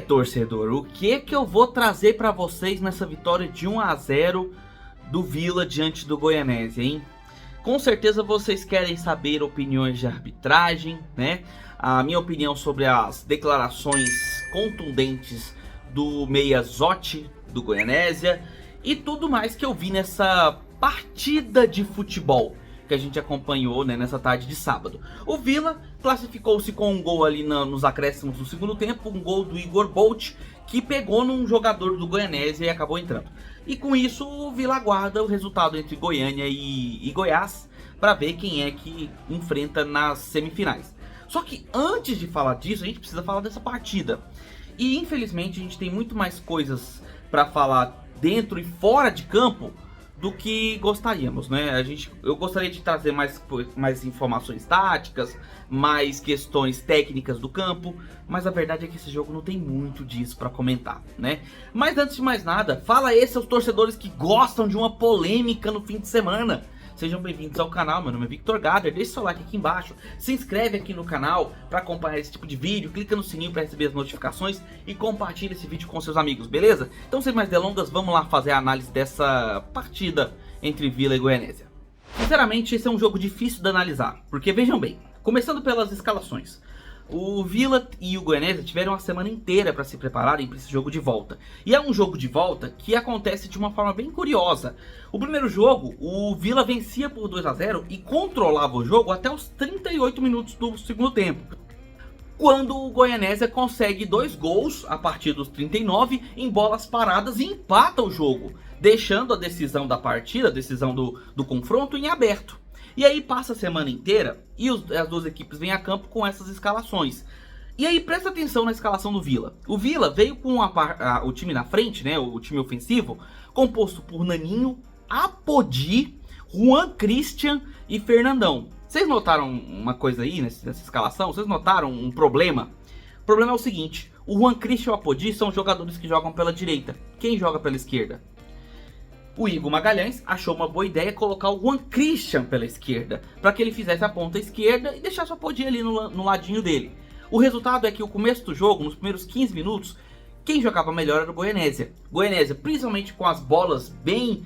Torcedor, o que eu vou trazer para vocês nessa vitória de 1 a 0 do Vila diante do Goianésia, hein? Com certeza vocês querem saber opiniões de arbitragem, né? A minha opinião sobre as declarações contundentes do Meia Zotti do Goianésia e tudo mais que eu vi nessa partida de futebol que a gente acompanhou, né, nessa tarde de sábado. O Vila classificou-se com um gol ali nos acréscimos do segundo tempo, um gol do Igor Bolt, que pegou num jogador do Goianésia e acabou entrando. E com isso o Vila aguarda o resultado entre Goiânia e Goiás para ver quem é que enfrenta nas semifinais. Só que antes de falar disso, a gente precisa falar dessa partida. E infelizmente a gente tem muito mais coisas para falar dentro e fora de campo do que gostaríamos, né? Eu gostaria de trazer mais informações táticas, mais questões técnicas do campo, mas a verdade é que esse jogo não tem muito disso para comentar, né? Mas antes de mais nada, fala aí seus torcedores que gostam de uma polêmica no fim de semana. Sejam bem-vindos ao canal, meu nome é Victor Gader, deixe seu like aqui embaixo, se inscreve aqui no canal para acompanhar esse tipo de vídeo, clica no sininho para receber as notificações e compartilha esse vídeo com seus amigos, beleza? Então sem mais delongas, vamos lá fazer a análise dessa partida entre Vila e Goianésia. Sinceramente, esse é um jogo difícil de analisar, porque vejam bem, começando pelas escalações. O Vila e o Goianésia tiveram a semana inteira para se prepararem para esse jogo de volta. E é um jogo de volta que acontece de uma forma bem curiosa. O primeiro jogo, o Vila vencia por 2 a 0 e controlava o jogo até os 38 minutos do segundo tempo, quando o Goianésia consegue 2 gols a partir dos 39 em bolas paradas e empata o jogo, deixando a decisão da partida, a decisão do confronto em aberto. E aí passa a semana inteira e as duas equipes vêm a campo com essas escalações. E aí presta atenção na escalação do Vila. O Vila veio com o time na frente, né, o time ofensivo, composto por Naninho, Apodi, Juan Christian e Fernandão. Vocês notaram uma coisa aí nessa escalação? Vocês notaram um problema? O problema é o seguinte, o Juan Christian e o Apodi são jogadores que jogam pela direita. Quem joga pela esquerda? O Igor Magalhães achou uma boa ideia colocar o Juan Christian pela esquerda, para que ele fizesse a ponta esquerda e deixasse o Apodi ali no ladinho dele. O resultado é que o começo do jogo, nos primeiros 15 minutos, quem jogava melhor era o Goianésia. Goianésia, principalmente com as bolas bem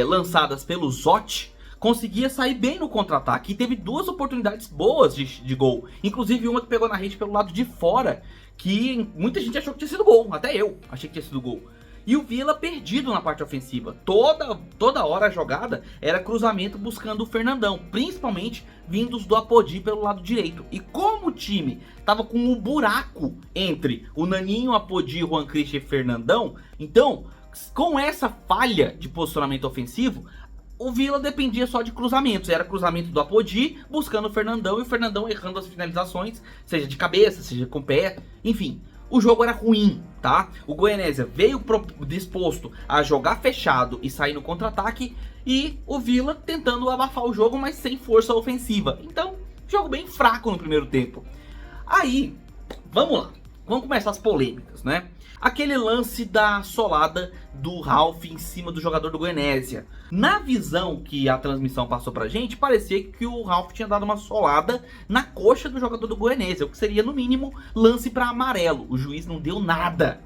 lançadas pelo Zotti, conseguia sair bem no contra-ataque e teve 2 oportunidades boas de gol. Inclusive uma que pegou na rede pelo lado de fora, que muita gente achou que tinha sido gol, até eu achei que tinha sido gol. E o Vila perdido na parte ofensiva. Toda hora a jogada era cruzamento buscando o Fernandão, principalmente vindos do Apodi pelo lado direito. E como o time estava com um buraco entre o Naninho, Apodi, Juan Christian e Fernandão, então, com essa falha de posicionamento ofensivo, o Vila dependia só de cruzamentos. Era cruzamento do Apodi buscando o Fernandão e o Fernandão errando as finalizações, seja de cabeça, seja com pé, enfim. O jogo era ruim, tá? O Goianésia veio disposto a jogar fechado e sair no contra-ataque, e o Vila tentando abafar o jogo, mas sem força ofensiva. Então, jogo bem fraco no primeiro tempo. Aí, vamos lá. Vamos começar as polêmicas, né? Aquele lance da solada do Ralf em cima do jogador do Goianésia. Na visão que a transmissão passou pra gente, parecia que o Ralf tinha dado uma solada na coxa do jogador do Goianésia, o que seria no mínimo lance pra amarelo. O juiz não deu nada,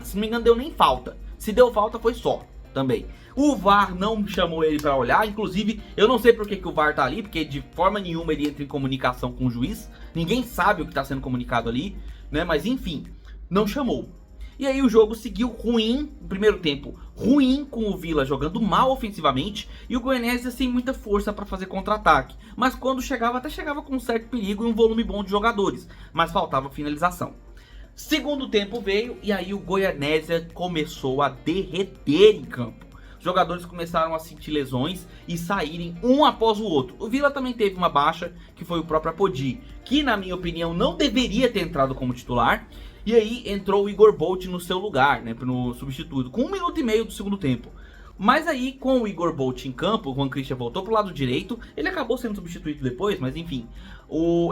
se não me engano deu nem falta. Se deu falta foi só, também. O VAR não chamou ele pra olhar, inclusive eu não sei por que o VAR tá ali, porque de forma nenhuma ele entra em comunicação com o juiz. Ninguém sabe o que tá sendo comunicado ali, né, mas enfim, não chamou. E aí o jogo seguiu ruim, no primeiro tempo, ruim com o Vila jogando mal ofensivamente e o Goianésia sem muita força para fazer contra-ataque. Mas quando chegava, até chegava com um certo perigo e um volume bom de jogadores, mas faltava finalização. Segundo tempo veio e aí o Goianésia começou a derreter em campo. Os jogadores começaram a sentir lesões e saírem um após o outro. O Vila também teve uma baixa, que foi o próprio Apodi, que na minha opinião não deveria ter entrado como titular. E aí entrou o Igor Bolt no seu lugar, né, no substituto, com 1 minuto e meio do segundo tempo. Mas aí, com o Igor Bolt em campo, o Juan Christian voltou pro lado direito. Ele acabou sendo substituído depois, mas enfim.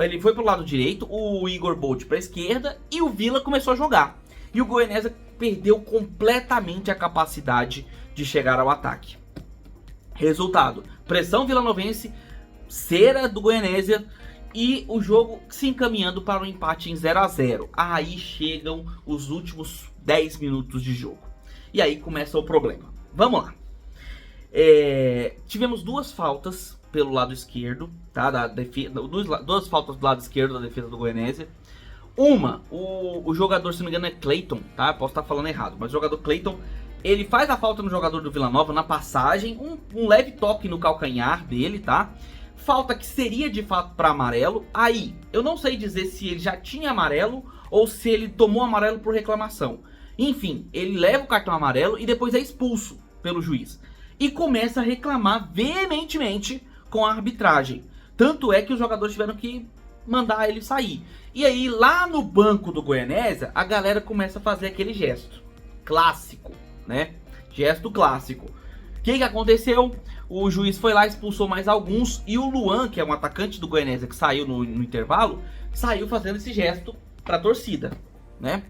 Ele foi pro lado direito, o Igor Bolt pra esquerda e o Vila começou a jogar. E o Goianésia perdeu completamente a capacidade de chegar ao ataque. Resultado, pressão vilanovense, cera do Goianésia. e o jogo se encaminhando para um empate em 0 a 0. Aí chegam os últimos 10 minutos de jogo. E aí começa o problema. Vamos lá. Tivemos duas faltas pelo lado esquerdo, tá? Duas faltas do lado esquerdo da defesa do Goianésia. Uma, o jogador, se não me engano, é Clayton, tá? Posso estar falando errado, mas o jogador Clayton, ele faz a falta no jogador do Vila Nova na passagem, um leve toque no calcanhar dele, tá? Falta que seria de fato para amarelo. Aí, eu não sei dizer se ele já tinha amarelo ou se ele tomou amarelo por reclamação. Enfim, ele leva o cartão amarelo e depois é expulso pelo juiz. E começa a reclamar veementemente com a arbitragem. Tanto é que os jogadores tiveram que mandar ele sair. E aí, lá no banco do Goianésia, a galera começa a fazer aquele gesto clássico, né? Gesto clássico. O que aconteceu? O juiz foi lá, expulsou mais alguns. E o Luan, que é um atacante do Goianésia que saiu no intervalo, saiu fazendo esse gesto para a torcida, né?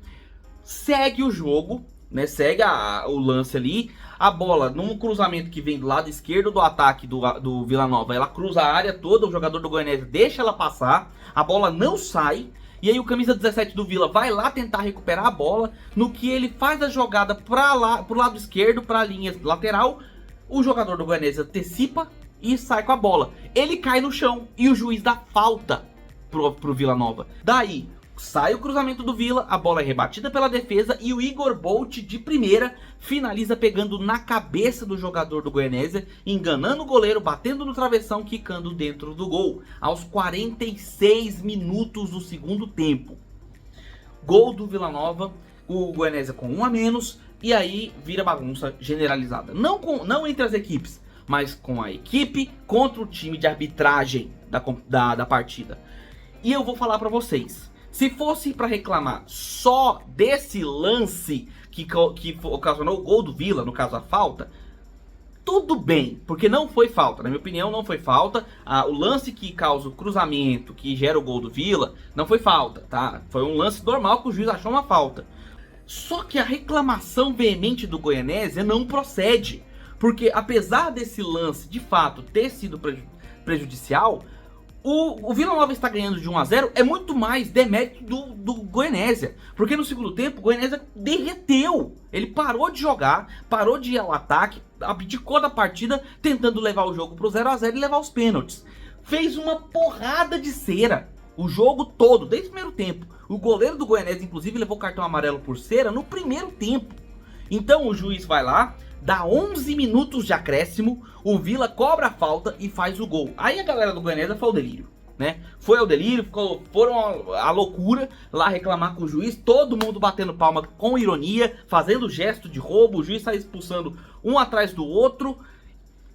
Segue o jogo, né? Segue o lance ali. A bola, num cruzamento que vem do lado esquerdo do ataque do Vila Nova, ela cruza a área toda, o jogador do Goianésia deixa ela passar, a bola não sai, e aí o camisa 17 do Vila vai lá tentar recuperar a bola, no que ele faz a jogada pro lado esquerdo, para a linha lateral, o jogador do Goianésia antecipa e sai com a bola. Ele cai no chão e o juiz dá falta pro Vila Nova. Daí, sai o cruzamento do Vila, a bola é rebatida pela defesa e o Igor Bolt de primeira finaliza pegando na cabeça do jogador do Goianésia, enganando o goleiro, batendo no travessão, quicando dentro do gol, aos 46 minutos do segundo tempo. Gol do Vila Nova, o Goianésia com 1 a menos, e aí vira bagunça generalizada. Não entre as equipes, mas com a equipe contra o time de arbitragem da partida. E eu vou falar pra vocês. Se fosse para reclamar só desse lance que ocasionou o gol do Vila, no caso a falta, tudo bem, porque não foi falta, na minha opinião não foi falta. O lance que causa o cruzamento, que gera o gol do Vila, não foi falta, tá? Foi um lance normal que o juiz achou uma falta. Só que a reclamação veemente do Goianésia não procede, porque apesar desse lance de fato ter sido prejudicial, o Vila Nova está ganhando de 1 a 0 é muito mais demérito do Goianésia. Porque no segundo tempo o Goianésia derreteu. Ele parou de jogar, parou de ir ao ataque, abdicou da partida, tentando levar o jogo para o 0 a 0 e levar os pênaltis. Fez uma porrada de cera o jogo todo, desde o primeiro tempo. O goleiro do Goianésia, inclusive, levou cartão amarelo por cera no primeiro tempo. Então o juiz vai lá, dá 11 minutos de acréscimo, o Vila cobra a falta e faz o gol. Aí a galera do Goianésia foi ao delírio, né? Foi ao delírio, foram à loucura lá reclamar com o juiz, todo mundo batendo palma com ironia, fazendo gesto de roubo, o juiz sai expulsando um atrás do outro.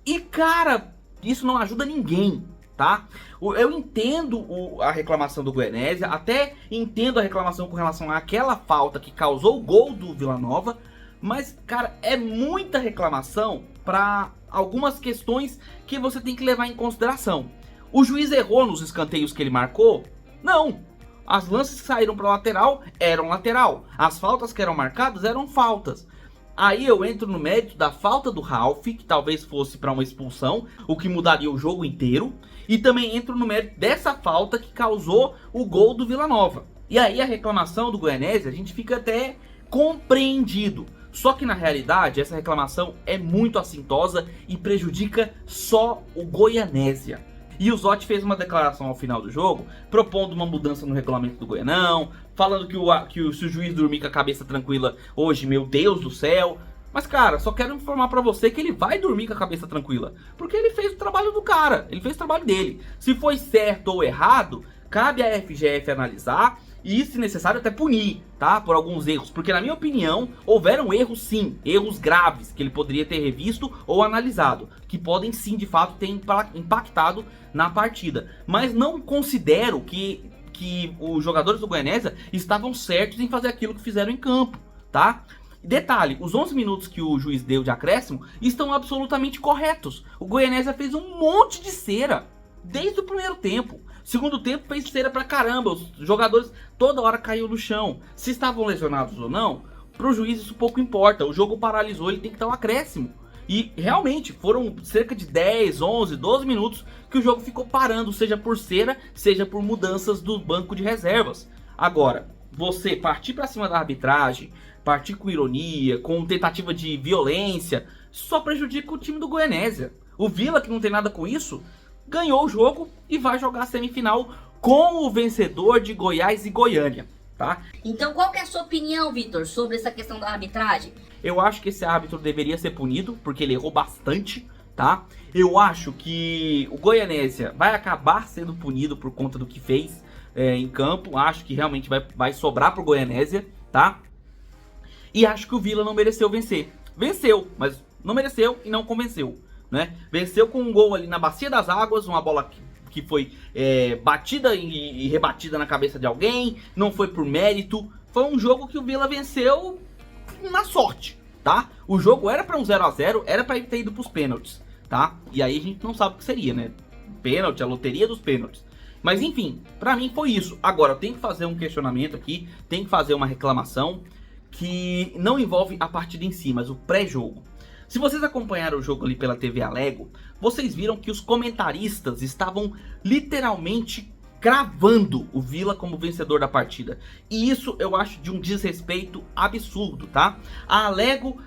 E cara, isso não ajuda ninguém, tá? Eu entendo a reclamação do Goianésia, até entendo a reclamação com relação àquela falta que causou o gol do Vila Nova. Mas, cara, é muita reclamação para algumas questões que você tem que levar em consideração. O juiz errou nos escanteios que ele marcou? Não. As lances que saíram para lateral eram lateral. As faltas que eram marcadas eram faltas. Aí eu entro no mérito da falta do Ralf, que talvez fosse para uma expulsão, o que mudaria o jogo inteiro. E também entro no mérito dessa falta que causou o gol do Vila Nova. E aí a reclamação do Goianésia, a gente fica até compreendido. Só que na realidade essa reclamação é muito assintosa e prejudica só o Goianésia. E o Zotti fez uma declaração ao final do jogo, propondo uma mudança no regulamento do Goianão, falando que se o juiz dormir com a cabeça tranquila hoje, meu Deus do céu. Mas cara, só quero informar pra você que ele vai dormir com a cabeça tranquila, porque ele fez o trabalho do cara, ele fez o trabalho dele. Se foi certo ou errado, cabe à FGF analisar e, se necessário, até punir, tá? Por alguns erros. Porque, na minha opinião, houveram erros sim. Erros graves que ele poderia ter revisto ou analisado. Que podem sim, de fato, ter impactado na partida. Mas não considero que os jogadores do Goianésia estavam certos em fazer aquilo que fizeram em campo, tá? Detalhe, os 11 minutos que o juiz deu de acréscimo estão absolutamente corretos. O Goianésia fez um monte de cera desde o primeiro tempo. Segundo tempo fez cera pra caramba, os jogadores toda hora caíram no chão. Se estavam lesionados ou não, pro juiz isso pouco importa. O jogo paralisou, ele tem que dar um acréscimo. E realmente foram cerca de 10, 11, 12 minutos que o jogo ficou parando, seja por cera, seja por mudanças do banco de reservas. Agora, você partir pra cima da arbitragem, partir com ironia, com tentativa de violência, só prejudica o time do Goianésia. O Vila, que não tem nada com isso, ganhou o jogo e vai jogar a semifinal com o vencedor de Goiás e Goiânia, tá? Então qual que é a sua opinião, Vitor, sobre essa questão da arbitragem? Eu acho que esse árbitro deveria ser punido, porque ele errou bastante, tá? Eu acho que o Goianésia vai acabar sendo punido por conta do que fez em campo. Acho que realmente vai sobrar pro Goianésia, tá? E acho que o Vila não mereceu vencer. Venceu, mas não mereceu e não convenceu, né? Venceu com um gol ali na Bacia das Águas, uma bola que foi batida e rebatida na cabeça de alguém, não foi por mérito. Foi um jogo que o Vila venceu na sorte, tá? O jogo era para um 0 a 0, era para ele ter ido pros pênaltis, tá? E aí a gente não sabe o que seria, né? Pênalti, a loteria dos pênaltis. Mas enfim, pra mim foi isso. Agora eu tenho que fazer um questionamento aqui, tenho que fazer uma reclamação que não envolve a partida em si, mas o pré-jogo. Se vocês acompanharam o jogo ali pela TV Alego, vocês viram que os comentaristas estavam literalmente cravando o Vila como vencedor da partida. E isso eu acho de um desrespeito absurdo, tá? A Alego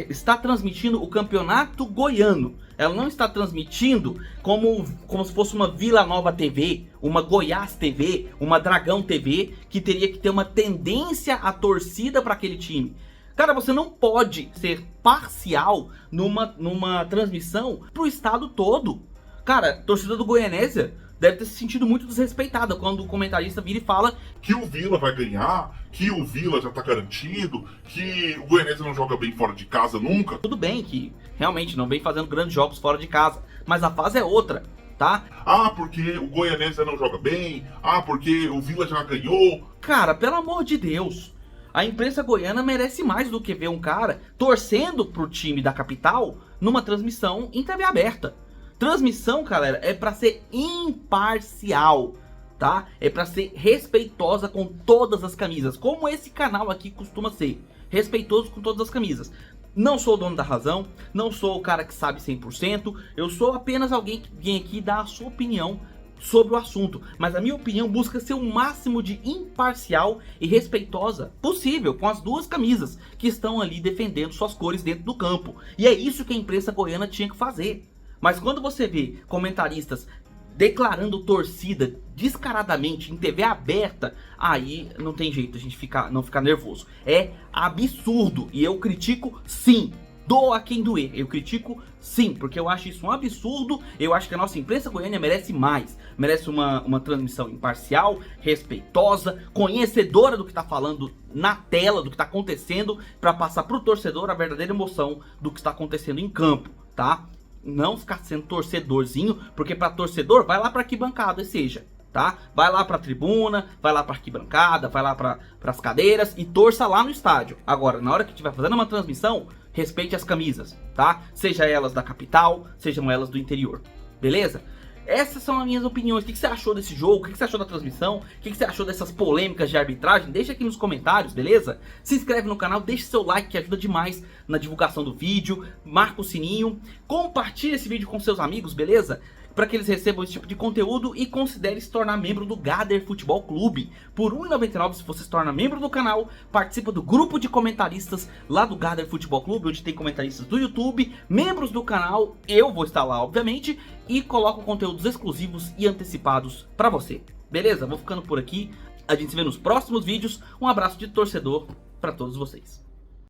está transmitindo o campeonato goiano. Ela não está transmitindo como se fosse uma Vila Nova TV, uma Goiás TV, uma Dragão TV, que teria que ter uma tendência à torcida para aquele time. Cara, você não pode ser parcial numa transmissão pro estado todo. Cara, a torcida do Goianésia deve ter se sentido muito desrespeitada quando o comentarista vira e fala que o Vila vai ganhar, que o Vila já tá garantido, que o Goianésia não joga bem fora de casa nunca. Tudo bem que realmente não vem fazendo grandes jogos fora de casa, mas a fase é outra, tá? Ah, porque o Goianésia não joga bem, ah, porque o Vila já ganhou. Cara, pelo amor de Deus, a imprensa goiana merece mais do que ver um cara torcendo pro time da capital numa transmissão em TV aberta. Transmissão, galera, é pra ser imparcial, tá? É pra ser respeitosa com todas as camisas, como esse canal aqui costuma ser, respeitoso com todas as camisas. Não sou o dono da razão, não sou o cara que sabe 100%, eu sou apenas alguém que vem aqui dar a sua opinião sobre o assunto, mas a minha opinião busca ser o máximo de imparcial e respeitosa possível com as duas camisas que estão ali defendendo suas cores dentro do campo. E é isso que a imprensa goiana tinha que fazer. Mas quando você vê comentaristas declarando torcida descaradamente em TV aberta, aí não tem jeito a gente não ficar nervoso. É absurdo e eu critico sim. Doa quem doer, eu critico sim, porque eu acho isso um absurdo. Eu acho que a nossa imprensa goiana merece mais. Merece uma transmissão imparcial, respeitosa, conhecedora do que está falando na tela, do que está acontecendo, para passar para o torcedor a verdadeira emoção do que está acontecendo em campo, tá? Não ficar sendo torcedorzinho, porque para torcedor vai lá para arquibancada, seja, tá? Vai lá pra tribuna, vai lá pra arquibancada, vai lá pras cadeiras e torça lá no estádio. Agora, na hora que estiver fazendo uma transmissão, respeite as camisas, tá? Seja elas da capital, sejam elas do interior, beleza? Essas são as minhas opiniões. O que você achou desse jogo? O que você achou da transmissão? O que você achou dessas polêmicas de arbitragem? Deixa aqui nos comentários, beleza? Se inscreve no canal, deixa seu like que ajuda demais na divulgação do vídeo. Marca o sininho. Compartilha esse vídeo com seus amigos, beleza? Para que eles recebam esse tipo de conteúdo e considere se tornar membro do Gader Futebol Clube. Por R$ 1,99 se você se torna membro do canal, participa do grupo de comentaristas lá do Gader Futebol Clube, onde tem comentaristas do YouTube, membros do canal, eu vou estar lá obviamente, e coloco conteúdos exclusivos e antecipados para você. Beleza? Vou ficando por aqui, a gente se vê nos próximos vídeos, um abraço de torcedor para todos vocês.